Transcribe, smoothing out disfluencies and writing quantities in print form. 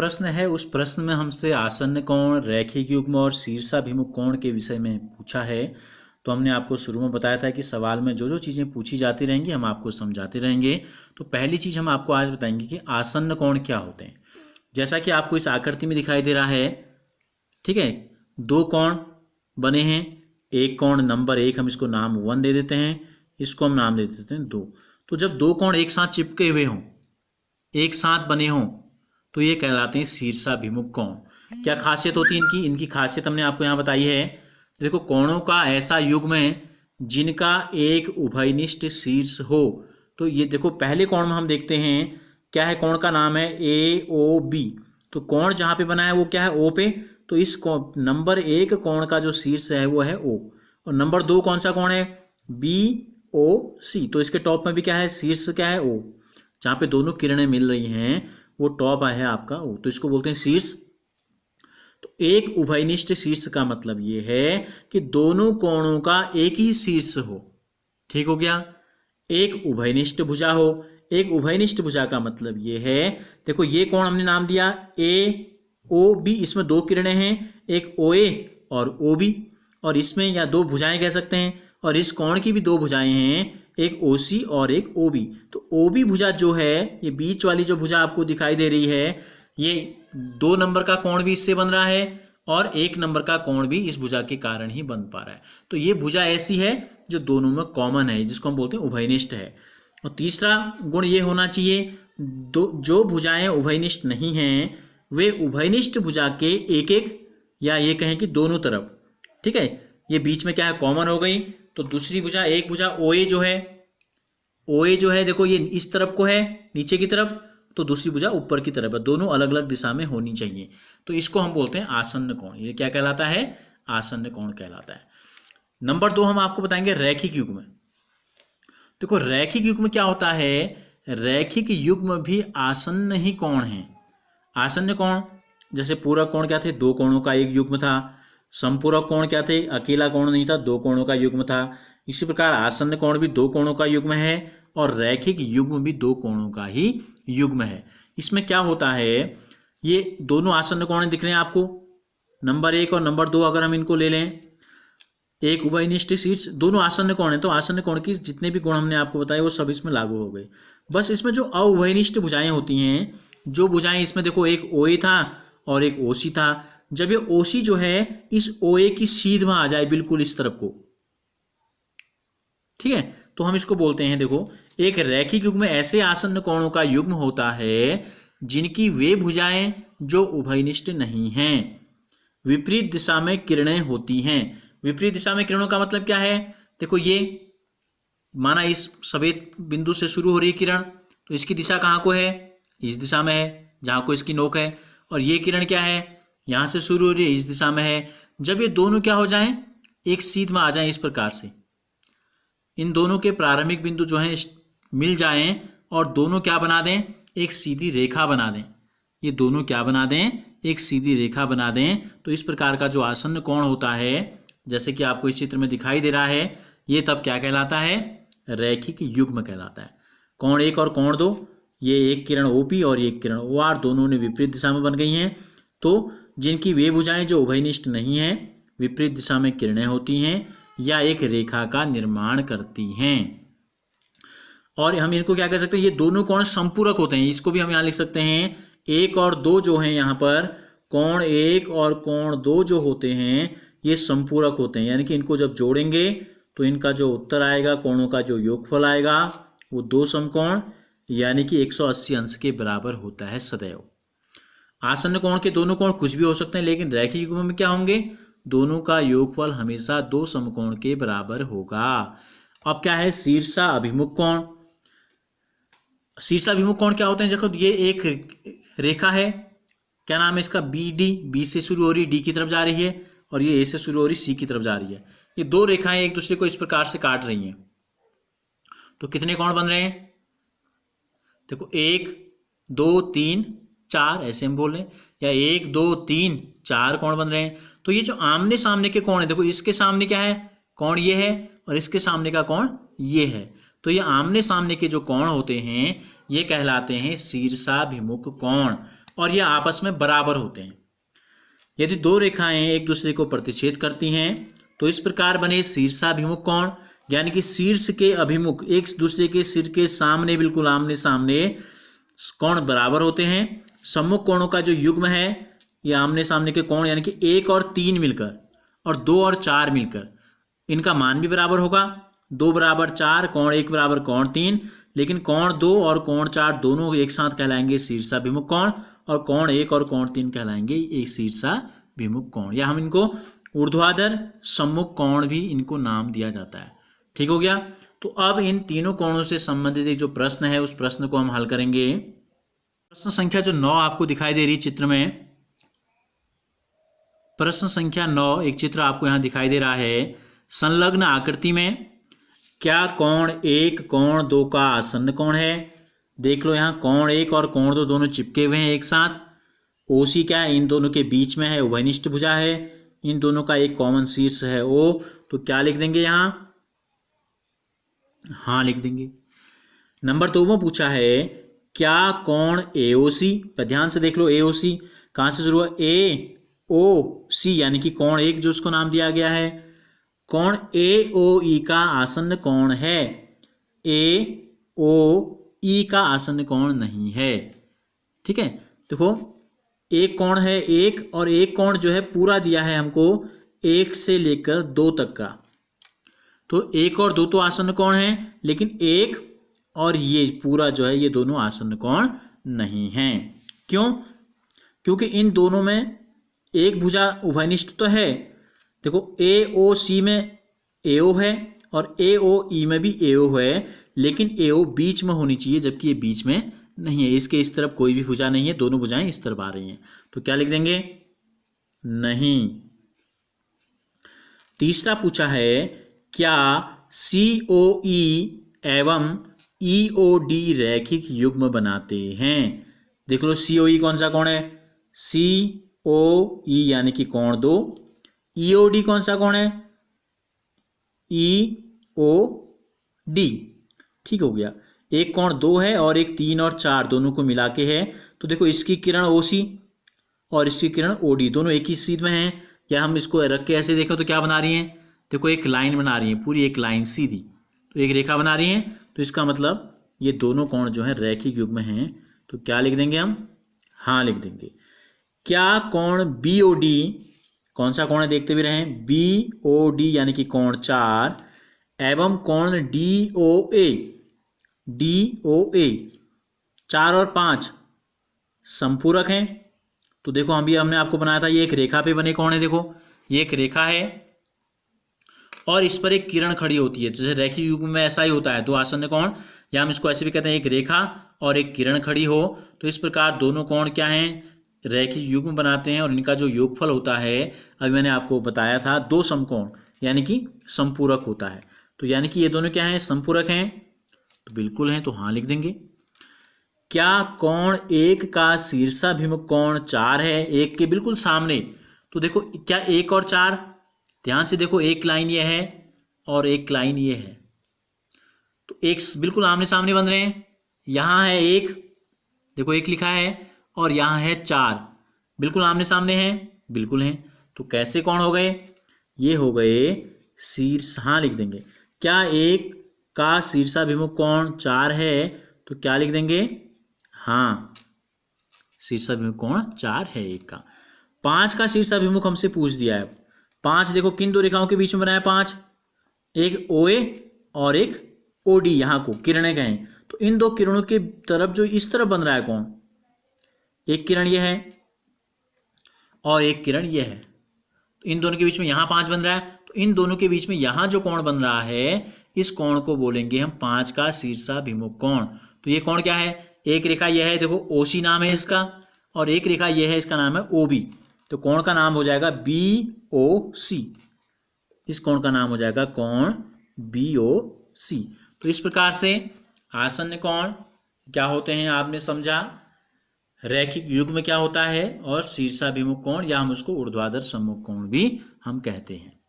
प्रश्न है उस प्रश्न में हमसे आसन्न कोण, रैखिक युग्म और शीर्षाभिमुख कोण के विषय में पूछा है। तो हमने आपको शुरू में बताया था कि सवाल में जो जो चीज़ें पूछी जाती रहेंगी हम आपको समझाते रहेंगे। तो पहली चीज़ हम आपको आज बताएंगे कि आसन्न कोण क्या होते हैं। जैसा कि आपको इस आकृति में दिखाई दे रहा है, ठीक है, दो कोण बने हैं। एक कोण नंबर 1 हम इसको नाम 1 दे देते हैं, इसको हम नाम दे देते हैं 2। तो जब दो कोण एक साथ चिपके हुए हों, एक साथ बने हों, तो ये कहलाते हैं शीर्षाभिमुख कोण। क्या खासियत होती है इनकी? इनकी खासियत हमने आपको यहाँ बताई है। देखो, कोणों का ऐसा युग्म है जिनका एक उभयनिष्ठ शीर्ष हो। तो ये देखो, पहले कोण में हम देखते हैं क्या है, कोण का नाम है AOB। तो कोण जहाँ पे बना है वो क्या है, O पे। तो इस नंबर 1 कोण का जो शीर्ष है वो है O, और नंबर 2 कौन सा कोण है, BOC। तो इसके टॉप में भी क्या है, शीर्ष क्या है, O। जहाँ पे दोनों किरणें मिल रही हैं वो टॉप है आपका O, तो इसको बोलते हैं शीर्ष। तो एक उभयनिष्ठ शीर्ष का मतलब ये है कि दोनों कोणों का एक ही शीर्ष हो। ठीक हो गया। एक उभयनिष्ठ भुजा हो। एक उभयनिष्ठ भुजा का मतलब ये है, देखो ये कोण हमने नाम दिया AOB, इसमें दो किरणें हैं, एक OA और OB, और इसमें या दो भुजाएं कह सकते हैं। और इस कोण की भी दो भुजाएं हैं, एक OC और एक OB। तो OB भुजा जो है, ये बीच वाली जो भुजा आपको दिखाई दे रही है, ये 2 नंबर का कोण भी इससे बन रहा है और 1 नंबर का कोण भी इस भुजा के कारण ही बन पा रहा है। तो ये भुजा ऐसी है जो दोनों में कॉमन है, जिसको हम बोलते हैं उभयनिष्ठ है। और तीसरा गुण ये होना चाहिए, जो भुजाएं उभयनिष्ठ नहीं हैं वे उभयनिष्ठ भुजा के एक एक, या ये कहें कि दोनों तरफ, ठीक है, ये बीच में क्या है, कॉमन हो गई। तो दूसरी भुजा, एक भुजा OA जो है देखो, ये इस तरफ को है नीचे की तरफ, तो दूसरी भुजा ऊपर की तरफ है, दोनों अलग अलग दिशा में होनी चाहिए। तो इसको हम बोलते हैं आसन्न कोण। ये क्या कहलाता है, आसन्न कोण कहलाता है। नंबर 2 हम आपको बताएंगे रैखिक युग्म। देखो, रैखिक युग्म क्या होता है, रैखिक युग्म भी आसन्न ही कोण है। आसन्न कोण, जैसे पूरक कोण क्या थे, दो कोणों का एक युग्म था। संपूरक कोण क्या थे, अकेला कोण नहीं था, दो कोणों का युग्म था। इसी प्रकार आसन्न कोण भी दो कोणों का युग्म है और रैखिक युग्म भी दो कोणों का ही युग्म है। इसमें क्या होता है, ये दोनों आसन्न कोण दिख रहे हैं आपको, नंबर 1 और नंबर 2 अगर हम इनको ले लें, एक उभयनिष्ठ शीर्ष, दोनों आसन्न कोण है। तो आसन्न कोण की जितने भी गुण हमने आपको बताए वो सब इसमें लागू हो गए। बस इसमें जो अउभयनिष्ठ भुजाएं होती हैं, जो भुजाएं इसमें देखो, एक OA था और एक OC था। जब ये OC जो है इस OA की सीध में आ जाए, बिल्कुल इस तरफ को, ठीक है, तो हम इसको बोलते हैं, देखो, एक रैखिक युग्म ऐसे आसन्न कोणों का युग्म होता है जिनकी वे भुजाएं जो उभयनिष्ठ नहीं हैं, विपरीत दिशा में किरणें होती हैं। विपरीत दिशा में किरणों का मतलब क्या है, देखो, ये माना इस सफेद बिंदु से शुरू हो रही किरण, तो इसकी दिशा कहाँ को है, इस दिशा में है जहां को इसकी नोक है। और ये किरण क्या है, यहां से शुरू हो रही है, इस दिशा में है। जब ये दोनों क्या हो जाएं, एक सीध में आ जाएं, इस प्रकार से इन दोनों के प्रारंभिक बिंदु जो हैं मिल जाएं और दोनों क्या बना दें, एक सीधी रेखा बना दें। ये दोनों क्या बना दें, एक सीधी रेखा बना दें। तो इस प्रकार का जो आसन्न कोण होता है, जैसे कि आपको इस चित्र में दिखाई दे रहा है, ये तब क्या कहलाता है, रैखिक युग्म कहलाता है। कोण 1 और कोण 2, ये एक किरण OP और एक किरण OR, दोनों ने विपरीत दिशा में बन गई हैं। तो जिनकी वे भुजाएं जो उभयनिष्ठ नहीं हैं, विपरीत दिशा में किरणें होती हैं या एक रेखा का निर्माण करती हैं। और हम इनको क्या कह सकते हैं, ये दोनों कोण संपूरक होते हैं। इसको भी हम यहाँ लिख सकते हैं, 1 और 2 जो हैं, यहाँ पर कोण 1 और कोण 2 जो होते हैं ये संपूरक होते हैं, यानी कि इनको जब जोड़ेंगे तो इनका जो उत्तर आएगा, कोणों का जो योगफल आएगा, वो 2 समकोण यानी कि 180 अंश के बराबर होता है सदैव। आसन्न कोण के दोनों कोण कुछ भी हो सकते हैं, लेकिन रैखिक युग्म में क्या होंगे, दोनों का योगफल हमेशा 2 समकोण के बराबर होगा। अब क्या है, शीर्षाभिमुख कोण। शीर्षाभिमुख कोण क्या होते हैं, देखो, ये एक रेखा है, क्या नाम है इसका, BD, B से शुरू हो रही, D की तरफ जा रही है, और ये A से शुरू हो रही, C की तरफ जा रही है। ये दो रेखाएं एक दूसरे को इस प्रकार से काट रही हैं, तो कितने कोण बन रहे हैं, देखो, 1 2 3 4 ऐसे हम बोल रहे हैं, या 1 2 3 4 कोण बन रहे हैं। तो ये जो आमने सामने के कोण है, देखो, इसके सामने क्या है, कोण ये है, और इसके सामने का कोण ये है। तो ये आमने सामने के जो कोण होते हैं ये कहलाते हैं शीर्षाभिमुख कोण। और ये आपस में बराबर होते हैं। यदि दो रेखाएं एक दूसरे को प्रतिच्छेद करती हैं तो इस प्रकार बने शीर्षाभिमुख कोण, यानी कि शीर्ष के अभिमुख एक दूसरे के सिर के सामने बिल्कुल आमने सामने कोण बराबर होते हैं। सम्मुख कोणों का जो युग्म है ये आमने सामने के कोण यानी कि 1 और 3 मिलकर और 2 और 4 मिलकर इनका मान भी बराबर होगा। 2 बराबर 4, कोण 1 बराबर कोण 3, लेकिन कोण 2 और कोण 4 दोनों एक साथ कहलाएंगे शीर्षाभिमुख कोण और कोण 1 और कोण 3 कहलाएंगे एक शीर्षाभिमुख कोण, या हम इनको ऊर्ध्वाधर सम्मुख कोण भी इनको नाम दिया जाता है। ठीक हो गया। तो अब इन तीनों कोणों से संबंधित एक जो प्रश्न है उस प्रश्न को हम हल करेंगे। प्रश्न संख्या जो 9 आपको दिखाई दे रही चित्र में, प्रश्न संख्या 9 एक चित्र आपको यहां दिखाई दे रहा है। संलग्न आकृति में क्या कोण 1 कोण 2 का आसन्न कोण है? देख लो यहां कोण 1 और कोण 2 दोनों चिपके हुए हैं एक साथ। ओसी क्या है? इन दोनों के बीच में है उभयनिष्ठ भुजा है। इन दोनों का एक कॉमन शीर्ष है ओ, तो क्या लिख देंगे यहां? हाँ लिख देंगे। नंबर 2 में पूछा है क्या कोण एओसी, पर ध्यान से देख लो एओसी कहां से शुरू हुआ? ए ओ सी, यानी कि कोण 1 जो उसको नाम दिया गया है। कोण ए ओ ई का आसन्न कोण है, ए ओ ई का आसन्न कोण नहीं है। ठीक है, देखो एक कोण है 1 और एक कोण जो है पूरा दिया है हमको 1 से लेकर 2 तक का, तो 1 और 2 तो आसन्न कोण है, लेकिन 1 और ये पूरा जो है ये दोनों आसन्न कोण नहीं हैं। क्यों? क्योंकि इन दोनों में एक भुजा उभयनिष्ठ तो है। देखो ए ओ सी में एओ है और ए ओ ई में भी एओ है, लेकिन एओ बीच में होनी चाहिए जबकि ये बीच में नहीं है। इसके इस तरफ कोई भी भुजा नहीं है, दोनों भुजाएं इस तरफ आ रही हैं, तो क्या लिख देंगे? नहीं। तीसरा पूछा है क्या COE एवं EOD रैखिक युग्म बनाते हैं? देख लो COE कौन सा कोण है? COE यानी कि कोण 2। EOD कौन सा कोण है? EOD। ठीक हो गया। एक कोण 2 है और एक 3 और 4 दोनों को मिला के है, तो देखो इसकी किरण OC और इसकी किरण OD दोनों एक ही सीध में हैं। या हम इसको रख के ऐसे देखें तो क्या बना रही हैं? देखो एक लाइन बना रही है, पूरी एक लाइन सीधी, तो एक रेखा बना रही है, तो इसका मतलब ये दोनों कोण जो है रैखिक युग्म हैं। तो क्या लिख देंगे हम? हाँ लिख देंगे। क्या कोण BOD कौन सा कोण है देखते भी रहें? BOD यानी कि कोण 4 एवं कोण DOA 4 और 5 संपूरक हैं। तो देखो हमने आपको बनाया था ये एक रेखा पे बने कोण है। देखो ये एक रेखा है और इस पर एक किरण खड़ी होती है, जैसे रैखिक युग्म में ऐसा ही होता है, दो आसन्न कोण, या हम इसको ऐसे भी कहते हैं एक रेखा और एक किरण खड़ी हो, तो इस प्रकार दोनों कोण क्या हैं? रैखिक युग्म बनाते हैं और इनका जो योगफल होता है अभी मैंने आपको बताया था 2 समकोण यानी कि संपूरक होता है। तो यानी कि ये दोनों क्या हैं? संपूरक हैं, तो बिल्कुल हैं, तो हाँ लिख देंगे। क्या कोण 1 का शीर्षाभिमुख कोण 4 है? 1 के बिल्कुल सामने, तो देखो क्या 1 और 4, ध्यान से देखो एक लाइन ये है और एक लाइन ये है, तो एक बिल्कुल आमने सामने बन रहे हैं। यहाँ है 1, देखो 1 लिखा है, और यहाँ है 4, बिल्कुल आमने सामने हैं, बिल्कुल हैं, तो कैसे कोण हो गए? ये हो गए शीर्ष। हाँ लिख देंगे। क्या 1 का शीर्षाभिमुख कोण 4 है? तो क्या लिख देंगे? हाँ शीर्षाभिमुख कोण 4 है 1 का। 5 का शीर्षाभिमुख हमसे पूछ दिया है। 5 देखो किन दो रेखाओं के बीच में बनाया? 5 एक OA और एक OD, यहाँ को किरणें कहें, तो इन दो किरणों के तरफ जो इस तरफ बन रहा है कोण, एक किरण ये है और एक किरण ये है, तो इन दोनों के बीच में यहाँ 5 बन रहा है, तो इन दोनों के बीच में यहाँ जो कोण बन रहा है इस कोण को बोलेंगे हम 5 का शीर्षाभिमुख कोण। तो ये कोण क्या है? एक रेखा यह है, देखो OC नाम है इसका, और एक रेखा यह है, इसका नाम है OB, तो कोण का नाम हो जाएगा BOC। इस कोण का नाम हो जाएगा कोण BOC। तो इस प्रकार से आसन्न कोण क्या होते हैं आपने समझा, रैखिक युग्म क्या होता है, और शीर्षाभिमुख कोण या हम उसको ऊर्ध्वाधर सम्मुख कोण भी हम कहते हैं।